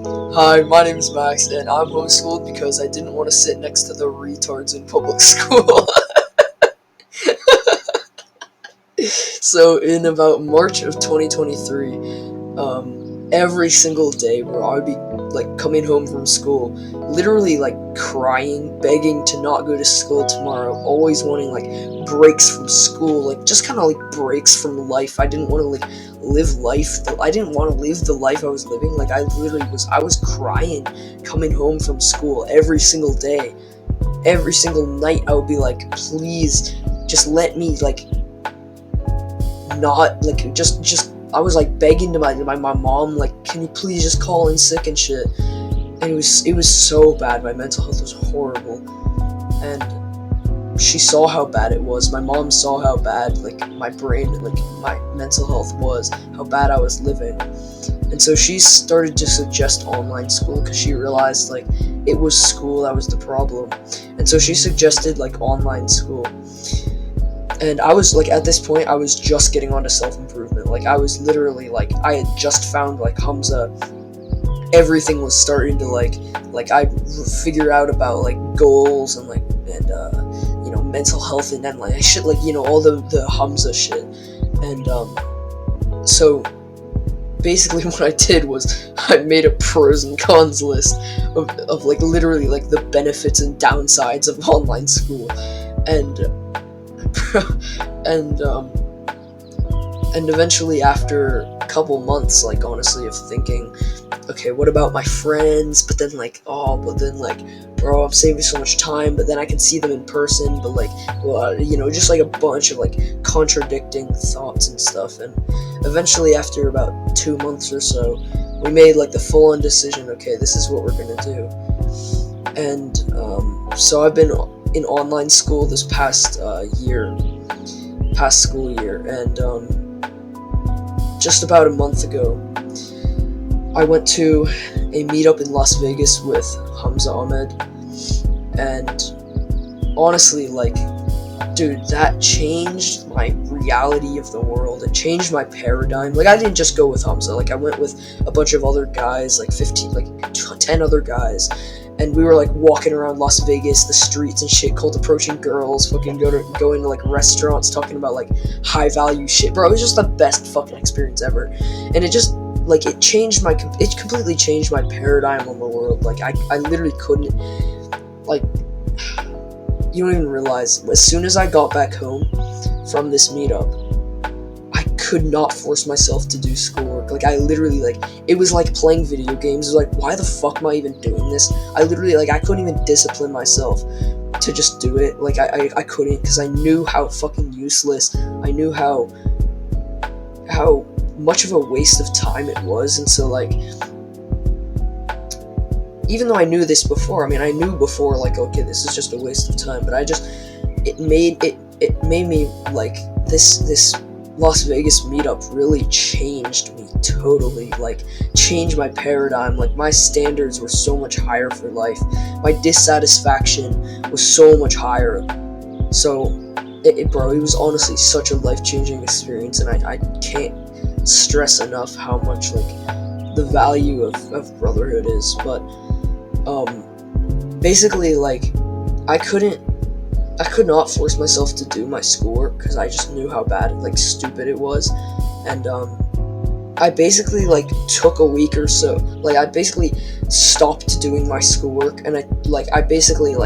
Hi, my name is Max, and I'm homeschooled because I didn't want to sit next to the retards in public school. So, in about March of 2023, every single day, bro, I would be like coming home from school, literally like crying, begging to not go to school tomorrow, always wanting like breaks from school, like just kind of like breaks from life. I didn't want to like live life. I didn't want to live the life I was living. Like I was crying coming home from school every single day. Every single night, I would be like, please, just let me like not like just I was like begging to my mom, like, can you please just call in sick and shit. And it was so bad. My mental health was horrible, and she saw how bad it was. My mom saw how bad like my brain, like my mental health was, how bad I was living. And so she started to suggest online school because she realized like it was school that was the problem. And so she suggested like online school. And I was like, at this point, I was just getting onto self-improvement. Like, I was literally like, I had just found like Hamza. Everything was starting to like I figure out about like goals and mental health, and then like shit, like all the Hamza shit. And so basically what I did was I made a pros and cons list of like literally like the benefits and downsides of online school. And and eventually, after a couple months, like honestly, of thinking, okay, what about my friends? But then bro, I'm saving so much time, but then I can see them in person, but like, well, just like a bunch of like contradicting thoughts and stuff. And eventually, after about 2 months or so, we made like the full-on decision, okay, this is what we're gonna do. And so I've been in online school this past school year, and just about a month ago, I went to a meetup in Las Vegas with Hamza Ahmed, and honestly, like, dude, that changed my reality of the world. It changed my paradigm. Like, I didn't just go with Hamza. Like, I went with a bunch of other guys, like 10 other guys. And we were like walking around Las Vegas, the streets and shit, cold approaching girls, fucking going to like restaurants, talking about like high value shit, bro. It was just the best fucking experience ever. And it just like it completely changed my paradigm on the world. Like I literally couldn't, like, you don't even realize, as soon as I got back home from this meetup, I could not force myself to do schoolwork. Like, I literally, like, it was like playing video games. It was like, why the fuck am I even doing this? I literally, like, I couldn't even discipline myself to just do it. Like, I couldn't, because I knew how fucking useless, I knew how much of a waste of time it was. And so, like, even though I knew this before, I knew before, like, okay, this is just a waste of time, but it made me, like, this Las Vegas meetup really changed me totally, like, changed my paradigm. Like, my standards were so much higher for life. My dissatisfaction was so much higher. So, bro, it was honestly such a life-changing experience, and I can't stress enough how much, like, the value of brotherhood is. But, basically, like, I could not force myself to do my schoolwork because I just knew how bad, like, stupid it was. And I basically, like, took a week or so. Like, I basically stopped doing my schoolwork, and I basically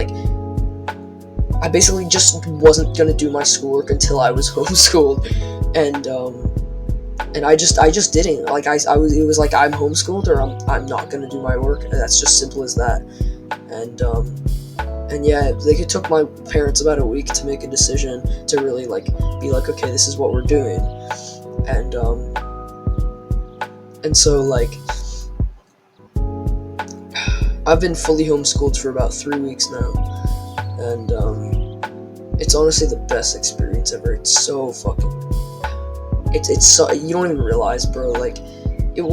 just wasn't gonna do my schoolwork until I was homeschooled. And I just didn't. Like, it was like, I'm homeschooled or I'm not gonna do my work, and that's just simple as that. And yeah, like, it took my parents about a week to make a decision to really, like, be like, okay, this is what we're doing. And so, like, I've been fully homeschooled for about 3 weeks now, and it's honestly the best experience ever. It's so fucking, it's so, you don't even realize, bro, like, you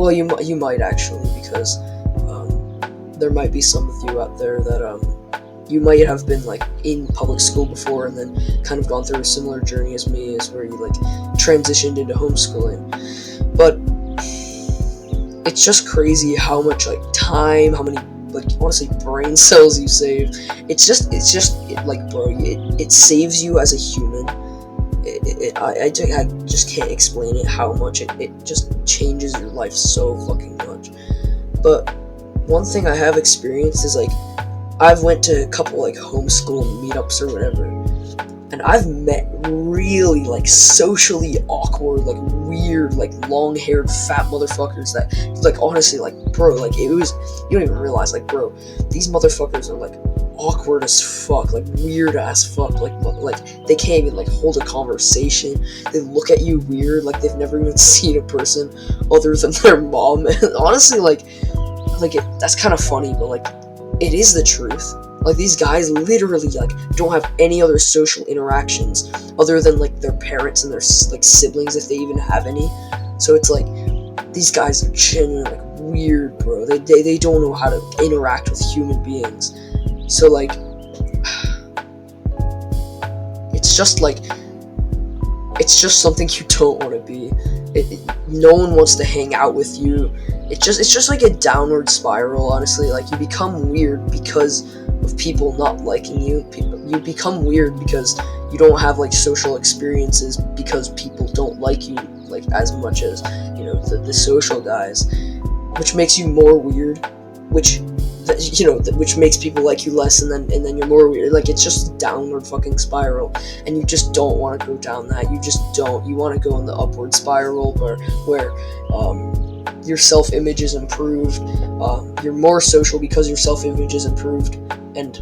might actually, because there might be some of you out there that you might have been, like, in public school before and then kind of gone through a similar journey as me, as where you, like, transitioned into homeschooling. But it's just crazy how much like time, how many like honestly brain cells you save. It's just like, bro, it saves you as a human. I just can't explain it, how much it just changes your life so fucking much. But one thing I have experienced is like, I've went to a couple like homeschool meetups or whatever, and I've met really like socially awkward, like weird, like long-haired fat motherfuckers that like honestly like, bro, like it was, you don't even realize like, bro, these motherfuckers are like awkward as fuck, like weird as fuck, like they can't even like hold a conversation. They look at you weird, like they've never even seen a person other than their mom. And honestly, like that's kind of funny, but like it is the truth. Like these guys literally like don't have any other social interactions other than like their parents and their like siblings, if they even have any. So it's like these guys are genuinely like weird, bro. They don't know how to interact with human beings. So like it's just something you don't want to be. No one wants to hang out with you. It's just like a downward spiral, honestly. Like you become weird because of people not liking you. You become weird because you don't have like social experiences, because people don't like you like as much as, you know, the social guys, which makes you more weird, which makes people like you less, and then you're more weird. Like it's just a downward fucking spiral, and you just don't want to go down that. You just don't. You want to go in the upward spiral where your self-image is improved. You're more social because your self-image is improved, and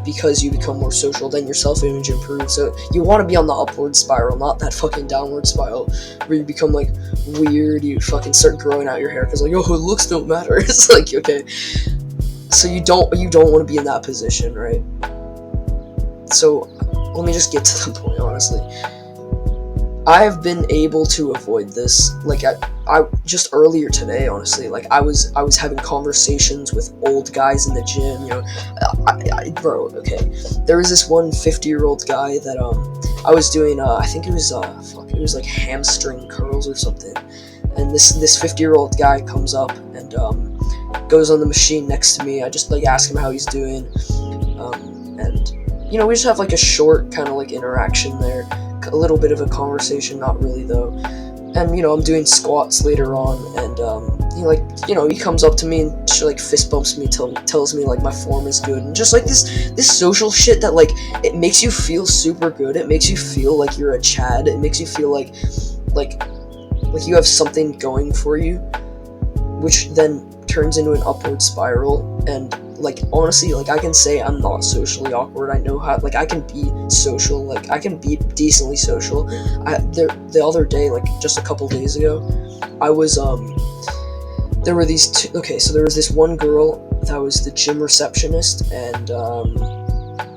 because you become more social, then your self-image improves. So you want to be on the upward spiral, not that fucking downward spiral where you become like weird. You fucking start growing out your hair because like, oh, looks don't matter. It's like, okay, so you don't want to be in that position, right? So let me just get to the point, honestly. I have been able to avoid this. Like I just earlier today, honestly, like I was having conversations with old guys in the gym, you know. Bro, okay, there was this one 50-year-old guy that I was doing I think it was like hamstring curls or something, and this 50-year-old guy comes up and goes on the machine next to me. I just like ask him how he's doing, and you know, we just have like a short kind of like interaction there. A little bit of a conversation, not really though. And you know, I'm doing squats later on, and he comes up to me and like fist bumps me, tells me like my form is good, and just like this social shit that like it makes you feel super good. It makes you feel like you're a Chad. It makes you feel like you have something going for you, which then turns into an upward spiral. And like honestly, like I can say I'm not socially awkward. I know how, like I can be social, like I can be decently social. The other day, like just a couple days ago, I was there were these two, okay, so there was this one girl that was the gym receptionist, and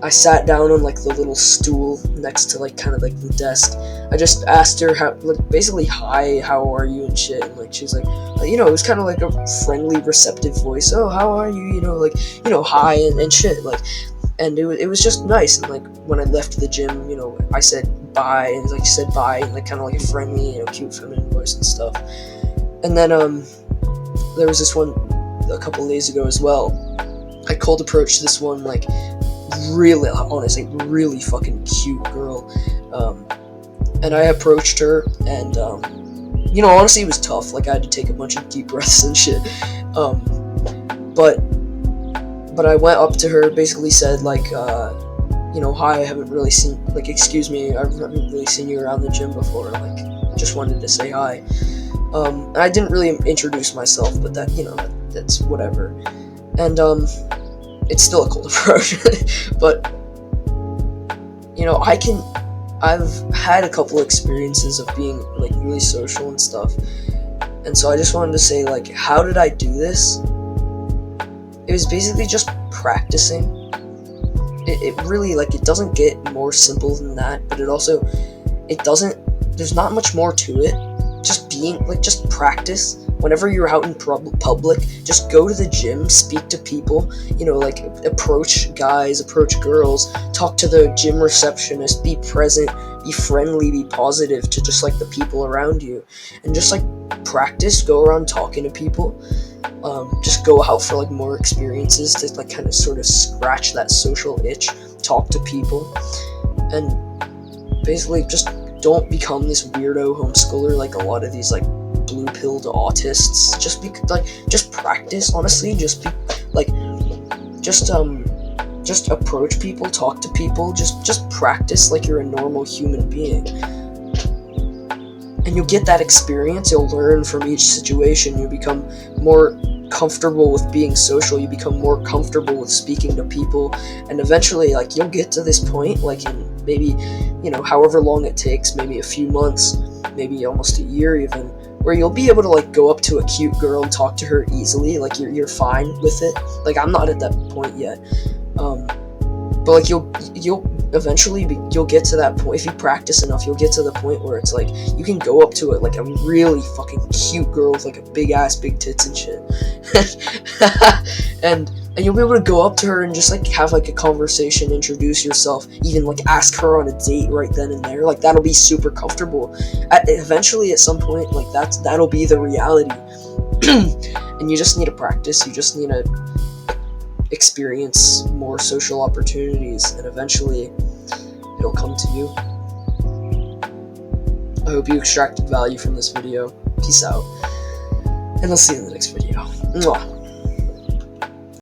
I sat down on like the little stool next to like kind of like the desk. I just asked her how, like basically, hi, how are you and shit, and like she's like, you know, it was kind of like a friendly, receptive voice. Oh, how are you? You know, like, you know, hi and shit, like, and it was just nice. And like when I left the gym, you know, I said bye, and like she said bye, and like kind of like a friendly, you know, cute feminine voice and stuff. And then there was this one a couple of days ago as well. I cold approached this one like really, honestly, really fucking cute girl, and I approached her, and you know, honestly, it was tough. Like I had to take a bunch of deep breaths and shit, but I went up to her, basically said like, you know, hi, I haven't really seen, like, excuse me, I haven't really seen you around the gym before, like, just wanted to say hi. And I didn't really introduce myself, but that, you know, that's whatever. And it's still a cold approach. But you know, I've had a couple experiences of being like really social and stuff, and so I just wanted to say, like, how did I do this? It was basically just practicing. It really, like, it doesn't get more simple than that, but it doesn't, there's not much more to it. Just be just practice. Whenever you're out in public, just go to the gym, speak to people, like approach guys, approach girls, talk to the gym receptionist, be present, be friendly, be positive to just like the people around you, and just like practice, go around talking to people. Just go out for like more experiences to like kind of sort of scratch that social itch, talk to people, and basically just don't become this weirdo homeschooler like a lot of these like blue-pilled autists. Just practice, honestly. Just approach people, talk to people, just practice like you're a normal human being, and you'll get that experience. You'll learn from each situation. You become more comfortable with being social. You become more comfortable with speaking to people, and eventually like you'll get to this point, like in maybe however long it takes, maybe a few months, maybe almost a year even, where you'll be able to like go up to a cute girl and talk to her easily. Like you're fine with it. Like I'm not at that point yet, but like you'll eventually you'll get to that point. If you practice enough, you'll get to the point where it's like you can go up to it like a really fucking cute girl with like a big ass, big tits and shit, and you'll be able to go up to her and just like have like a conversation, introduce yourself, even like ask her on a date right then and there. Like that'll be super comfortable. Eventually, at some point, like that'll be the reality, and you just need to practice. You just need to experience more social opportunities, and eventually it'll come to you. I hope you extracted value from this video. Peace out, and I'll see you in the next video. Mwah.